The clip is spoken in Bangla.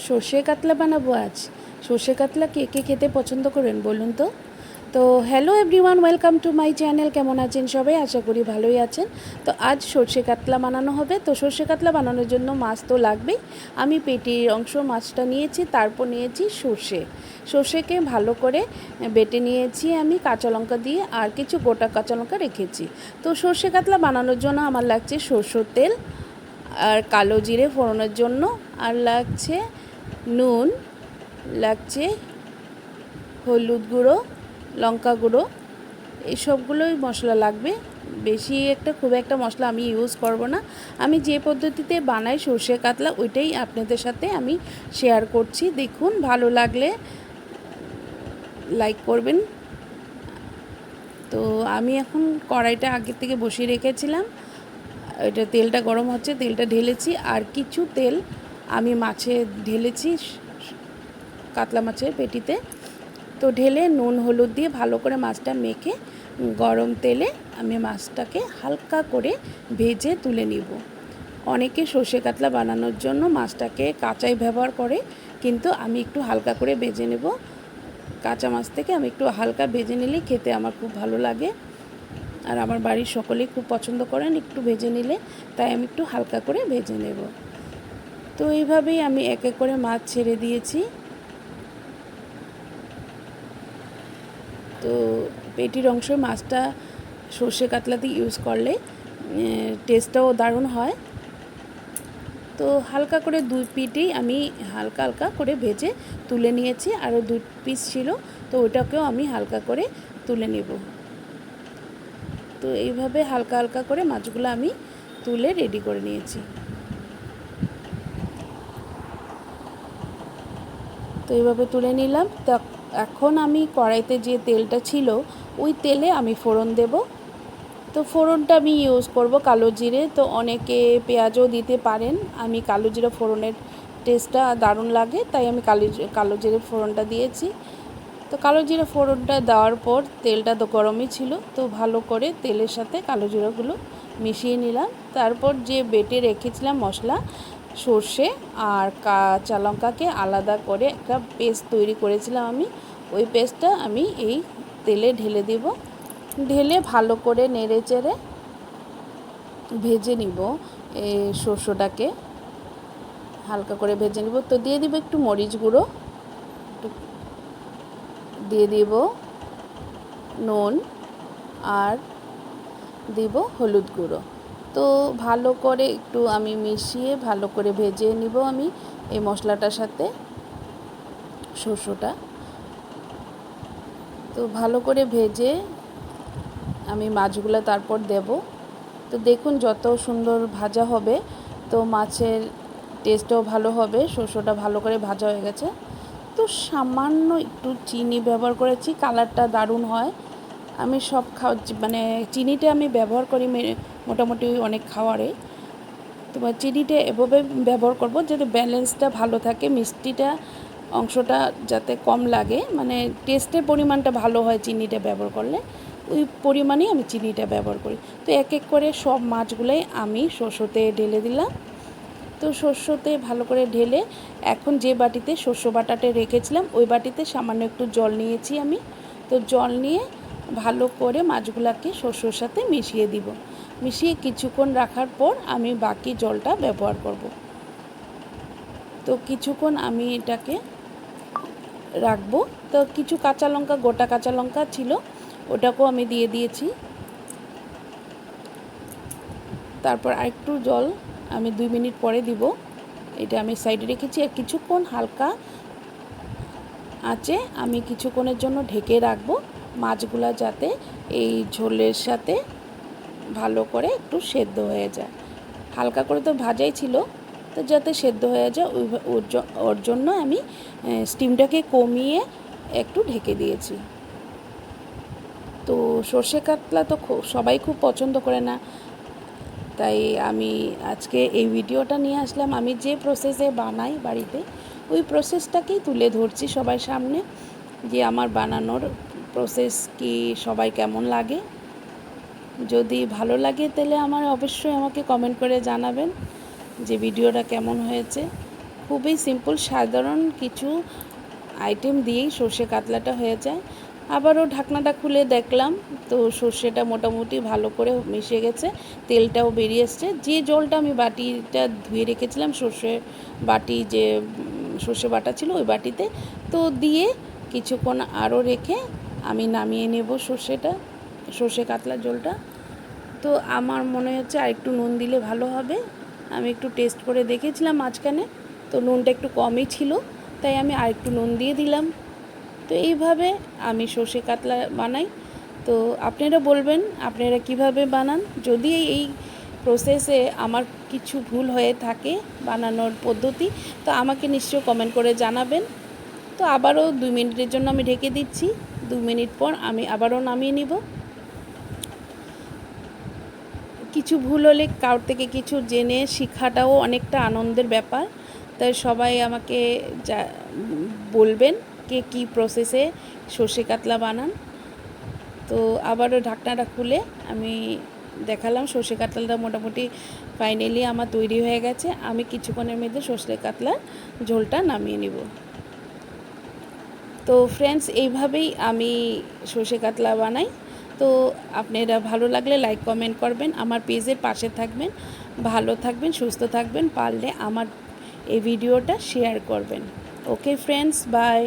সর্ষে কাতলা বানাবো আজ। সর্ষে কাতলা কে কে খেতে পছন্দ করেন বলুন তো? তো hello everyone, welcome to my channel. কেমন আছেন সবাই? আশা করি ভালোই আছেন। তো আজ সর্ষে কাতলা বানানো হবে। তো সর্ষে কাতলা বানানোর জন্য মাছ তো লাগবেই। আমি পেটির অংশ মাছটা নিয়েছি, তারপর নিয়েছি সর্ষেকে ভালো করে বেটে নিয়েছি আমি কাঁচা লঙ্কা দিয়ে, আর কিছু গোটা কাঁচা লঙ্কা রেখেছি। তো সর্ষে কাতলা বানানোর জন্য আমার লাগছে সরষের তেল, আর কালো জিরে ফোড়নের জন্য, আর লাগছে নুন, লাগছে হলুদ গুঁড়ো, লঙ্কা গুঁড়ো, এই সবগুলোই মশলা লাগবে। বেশি খুব একটা মশলা আমি ইউজ করব না। আমি যে পদ্ধতিতে বানাই সর্ষে কাতলা ওইটাই আপনাদের সাথে আমি শেয়ার করছি। দেখুন, ভালো লাগলে লাইক করবেন। তো আমি এখন কড়াইটা আগে থেকে বসিয়ে রেখেছিলাম, এটা তেলটা গরম হচ্ছে, তেলটা ঢেলেছি, আর কিছু তেল আমি মাছে ঢেলেছি, কাতলা মাছের পেটিতে। তো ঢেলে নুন হলুদ দিয়ে ভালো করে মাছটা মেখে গরম তেলে আমি মাছটাকে হালকা করে ভেজে তুলে নিব। অনেকে সর্ষে কাতলা বানানোর জন্য মাছটাকে কাঁচাই ব্যবহার করে, কিন্তু আমি একটু হালকা করে ভেজে নেব। কাঁচা মাছ থেকে আমি একটু হালকা ভেজে নিলে খেতে আমার খুব ভালো লাগে, আর আমার বাড়ির সকলেই খুব পছন্দ করেন একটু ভেজে নিলে, তাই আমি একটু হালকা করে ভেজে নেব। তো এইভাবেই আমি এক এক করে মাছ ছেড়ে দিয়েছি। তো পেটির অংশ মাছটা সর্ষে কাতলাতে ইউজ করলে টেস্টটাও দারুণ হয়। তো হালকা করে দুই পিঠেই আমি হালকা হালকা করে ভেজে তুলে নিয়েছি, আরও দুই পিস ছিল, তো ওটাকেও আমি হালকা করে তুলে নেব। তো এইভাবে হালকা হালকা করে মাছগুলো আমি তুলে রেডি করে নিয়েছি। তো এইভাবে তুলে নিলাম। তো এখন আমি কড়াইতে যে তেলটা ছিল ওই তেলে আমি ফোড়ন দেব। তো ফোড়নটা আমি ইউজ করব কালো জিরে। তো অনেকে পেঁয়াজও দিতে পারেন, আমি কালো জিরে ফোড়নের টেস্টটা দারুণ লাগে, তাই আমি কালো জিরে ফোড়নটা দিয়েছি। তো কালো জিরে ফোড়নটা দেওয়ার পর তেলটা তো গরমই ছিল, তো ভালো করে তেলের সাথে কালো জিরাগুলো মিশিয়ে নিলাম। তারপর যে বেটে রেখেছিলাম মশলা, সর্ষে আর কাঁচা লঙ্কাকে আলাদা করে একটা পেস্ট তৈরি করেছিলাম আমি, ওই পেস্টটা আমি এই তেলে ঢেলে দেব। ঢেলে ভালো করে নেড়ে চেড়ে ভেজে নিব। এই সর্ষেটাকে হালকা করে ভেজে নিব। তো দিয়ে দিব একটু মরিচ গুঁড়ো, দিয়ে দিব নুন, আর দিব হলুদ গুঁড়ো। তো ভালো করে একটু আমি মিশিয়ে ভালো করে ভেজে নিব আমি এই মশলাটার সাথে সর্ষেটা। তো ভালো করে ভেজে আমি মাছগুলো তারপর দেব। তো দেখুন, যত সুন্দর ভাজা হবে তো মাছের টেস্টও ভালো হবে। সর্ষেটা ভালো করে ভাজা হয়ে গেছে। তো সামান্য একটু চিনি ব্যবহার করেছি, কালারটা দারুণ হয়। আমি সব চিনিটা আমি ব্যবহার করি মোটামুটি অনেক খাবারে। তোমার চিনিটা এভাবে ব্যবহার করব যাতে ব্যালেন্সটা ভালো থাকে, মিষ্টিটা অংশটা যাতে কম লাগে, মানে টেস্টের পরিমাণটা ভালো হয় চিনিটা ব্যবহার করলে, ওই পরিমাণেই আমি চিনিটা ব্যবহার করি। তো এক এক করে সব মাছগুলোই আমি সর্ষেতে ঢেলে দিলাম। তো সর্ষেতে ভালো করে ঢেলে এখন যে বাটিতে সর্ষে বাটাটা রেখেছিলাম ওই বাটিতে সামান্য একটু জল নিয়েছি আমি। তো জল নিয়ে ভালো করে মাছগুলোকে সর্ষের সাথে মিশিয়ে দিব। মিশিয়ে কিছুক্ষণ রাখার পর আমি বাকি জলটা ব্যবহার করব। তো কিছুক্ষণ আমি এটাকে রাখবো। তো কিছু কাঁচা লঙ্কা, গোটা কাঁচা লঙ্কা ছিল, ওটাকেও আমি দিয়ে দিয়েছি। তারপর আরেকটু জল আমি 2 মিনিট পরে দিব। এটা আমি সাইডে রেখেছি, আর কিছুক্ষণ হালকা আঁচে আমি কিছুক্ষণের জন্য ঢেকে রাখবো, মাছগুলো যাতে এই ঝোলের সাথে ভালো করে একটু সেদ্ধ হয়ে যায়। হালকা করে তো ভাজাই ছিল, তো যাতে সেদ্ধ হয়ে যায় ওর জন্য আমি স্টিমটাকে কমিয়ে একটু ঢেকে দিয়েছি। তো সর্ষে কাতলা তো সবাই খুব পছন্দ করে না, তাই আমি আজকে এই ভিডিওটা নিয়ে আসলাম। আমি যে প্রসেসে বানাই বাড়িতে ওই প্রসেসটাকেই তুলে ধরছি সবার সামনে, যে আমার বানানোর প্রসেস কি সবাই কেমন লাগে। যদি ভালো লাগে তাহলে অবশ্যই আমাকে কমেন্ট করে জানাবেন যে ভিডিওটা কেমন হয়েছে। খুবই সিম্পল সাধারণ কিছু আইটেম দিয়েই সর্ষে কাতলাটা হয়ে যায়। আবারও ঢাকনাটা খুলে দেখলাম তো সর্ষেটা মোটামুটি ভালো করে মিশে গেছে, তেলটাও বেরিয়ে এসছে। যে জলটা আমি বাটিটা ধুয়ে রেখেছিলাম সর্ষে বাটি, যে সর্ষে বাটা ছিল ওই বাটিতে, তো দিয়ে কিছুক্ষণ আরও রেখে আমি নামিয়ে নেব সর্ষে কাতলার জলটা। তো আমার মনে হচ্ছে আর একটু নুন দিলে ভালো হবে। আমি একটু টেস্ট করে দেখেছিলাম মাঝখানে, তো নুনটা একটু কমই ছিল, তাই আমি আর একটু নুন দিয়ে দিলাম। তো এইভাবে আমি সর্ষে কাতলা বানাই। তো আপনারা বলবেন আপনারা কিভাবে বানান। যদি এই প্রসেসে আমার কিছু ভুল হয়ে থাকে বানানোর পদ্ধতি, তো আমাকে নিশ্চয়ই কমেন্ট করে জানাবেন। তো আবারও 2 মিনিটের জন্য আমি ঢেকে দিচ্ছি। 2 মিনিট পর আমি আবারও নামিয়ে নিব। কিছু ভুল হলে কারোর থেকে কিছু জেনে শেখাটাও অনেকটা আনন্দের ব্যাপার। তাই সবাই আমাকে বলবেন কে কী প্রসেসে সর্ষে কাতলা বানান। তো আবারও ঢাকনাটা খুলে আমি দেখালাম সর্ষে কাতলাটা মোটামুটি ফাইনালি আমার তৈরি হয়ে গেছে। আমি কিছুক্ষণের মধ্যে সর্ষে কাতলার ঝোলটা নামিয়ে নিব। তো ফ্রেন্ডস, এইভাবেই আমি সর্ষে কাতলা বানাই। তো আপনারা ভালো লাগলে লাইক কমেন্ট করবেন, আমার পেজের পাশে থাকবেন। ভালো থাকবেন, সুস্থ থাকবেন, পারলে আমার এই ভিডিওটা শেয়ার করবেন। Okay friends, by.